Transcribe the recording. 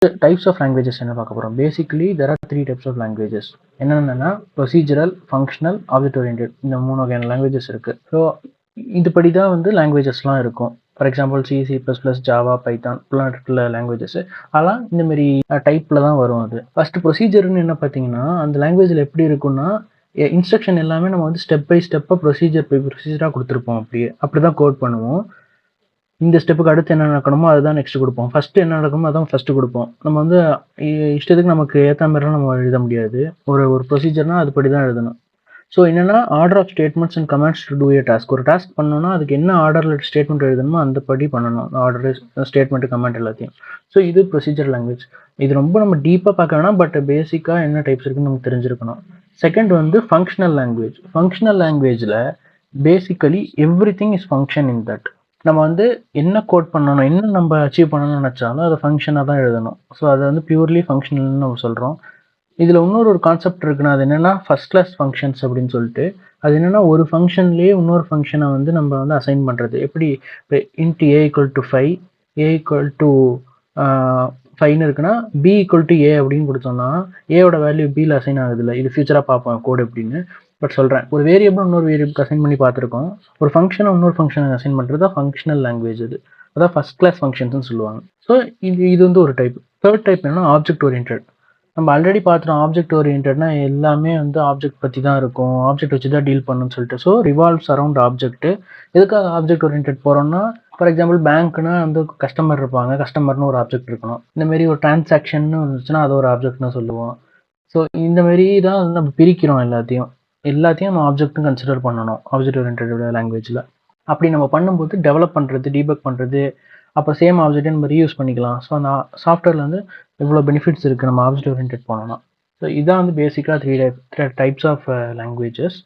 Types of languages என்ன பார்க்க போகிறோம். Basically there are 3 types of languages. என்னென்னா ப்ரொசீஜரல், ஃபங்க்ஷனல், ஆப்ஜெக்ட் ஓரியன்டட். இந்த 3 வகையான லாங்குவேஜஸ் இருக்குது. ஸோ இதுபடி தான் வந்து லாங்குவேஜஸ்லாம் இருக்கும். For example C, C++, Java, Python இப்படிலாம் இருக்குல்ல லாங்குவேஜஸ். அதெல்லாம் இந்த மாதிரி டைப்பில் தான் வரும். அது ஃபஸ்ட்டு ப்ரொசீஜர்னு என்ன பார்த்தீங்கன்னா, அந்த லாங்குவேஜில் எப்படி இருக்குன்னா, இன்ஸ்ட்ரக்ஷன் எல்லாமே நம்ம வந்து ஸ்டெப் பை ஸ்டெப்பாக ப்ரொசீஜராக கொடுத்துருப்போம். அப்படி தான் கோட் பண்ணுவோம். இந்த ஸ்டெப்புக்கு அடுத்து என்ன நடக்கணுமோ அதுதான் நெக்ஸ்ட் கொடுப்போம். ஃபஸ்ட்டு என்ன நடக்கணுமோ அதான் ஃபஸ்ட்டு கொடுப்போம். நம்ம வந்து இஷ்டத்துக்கு நமக்கு ஏற்ற மாதிரிலாம் நம்ம எழுத முடியாது. ஒரு ப்ரொசீஜர்னால் அதுபடி தான் எழுதணும். ஸோ என்னென்னா, order of statements and comments to do a task. ஒரு டாஸ்க் பண்ணோன்னா அதுக்கு என்ன ஆர்டரில் ஸ்டேட்மெண்ட் எழுதணுமோ அந்த படி பண்ணணும். ஆர்டர், ஸ்டேட்மெண்ட், கமெண்ட் எல்லாத்தையும். ஸோ இது ப்ரொசீஜர் லாங்குவேஜ். இது ரொம்ப நம்ம டீப்பாக பார்க்க வேணாம், பட் பேசிக்காக என்ன டைப்ஸ் இருக்குன்னு நமக்கு தெரிஞ்சிருக்கணும். செகண்ட் வந்து ஃபங்க்ஷனல் லாங்குவேஜ். ஃபங்க்ஷனல் லாங்குவேஜில் basically every thing is function in that. நம்ம வந்து என்ன கோட் பண்ணணும், என்ன நம்ம அச்சீவ் பண்ணணும்னு நினச்சாலும் அதை ஃபங்க்ஷனாக தான் எழுதணும். ஸோ அதை வந்து பியூர்லி ஃபங்க்ஷனல்னு நம்ம சொல்கிறோம். இதில் இன்னொரு கான்செப்ட் இருக்குன்னா, அது என்னென்னா ஃபஸ்ட் கிளாஸ் ஃபங்க்ஷன்ஸ் அப்படின்னு சொல்லிட்டு. அது என்னென்னா, ஒரு ஃபங்க்ஷன்லேயே இன்னொரு ஃபங்க்ஷனை வந்து நம்ம வந்து அசைன் பண்ணுறது. எப்படி இப்போ இன்ட் A = 5, A = 5ன்னு இருக்குன்னா B = A அப்படின்னு கொடுத்தோம்னா ஏவோட வேல்யூ பியில் அசைன் ஆகுதுல்ல. இது ஃபியூச்சராக பார்ப்போம் கோட் எப்படின்னு. பட் சொல்கிறேன், ஒரு வேரியபிள் இன்னொரு வேரியபிளுக்கு அசைன் பண்ணி பார்த்துருக்கோம். ஒரு ஃபங்க்ஷனை இன்னொரு ஃபங்க்ஷனை அசைன் பண்ணுறது தான் ஃபங்க்ஷனல் லாங்குவேஜ். அது அதான் ஃபஸ்ட் கிளாஸ் ஃபங்க்ஷன்ஸ்னு சொல்லுவாங்க. ஸோ இது வந்து ஒரு டைப். தேர்ட் டைப் என்னன்னா ஆப்ஜெக்ட் ஓரியன்டட். நம்ம ஆல்ரெடி பார்த்துட்டோம், ஆப்ஜெக்ட் ஓரியன்டட்னா எல்லாமே வந்து ஆப்ஜெக்ட் பற்றி தான் இருக்கும், ஆப்ஜெக்ட் வச்சு தான் டீல் பண்ணணும்னு சொல்லிட்டு. So revolves around object. எதுக்காக ஆப்ஜெக்ட் ஓரியன்டட் போகிறோம்னா, ஃபார் எக்ஸாம்பிள் பேங்க்னா வந்து கஸ்டமர் இருப்பாங்க, கஸ்டமர்னு ஒரு ஆப்ஜெக்ட் இருக்கணும். இந்த மாதிரி ஒரு டிரான்சாக்ஷன் இருந்துச்சுன்னா அது ஒரு ஆப்ஜெக்ட்னு சொல்லுவோம். ஸோ இந்த மாதிரி தான் வந்து நம்ம பிரிக்கிறோம். எல்லாத்தையும் நம்ம ஆப்ஜெக்ட்னு கன்சிடர் பண்ணணும் ஆப்ஜெக்ட் ஓரியன்டட் லாங்குவேஜில். அப்படி நம்ம பண்ணும்போது டெவலப் பண்ணுறது, டீபக் பண்ணுறது, அப்போ சேம் ஆப்ஜெக்டை நம்ம ரீயூஸ் பண்ணிக்கலாம். ஸோ அந்த சாஃப்ட்வேரில் வந்து இவ்வளோ பெனிஃபிட்ஸ் இருக்குது நம்ம ஆப்ஜெக்ட் ஓரியன்டட் பண்ணோம்னா. ஸோ இதான் வந்து பேசிக்காக 3 டைப்ஸ் ஆஃப் லாங்குவேஜஸ்.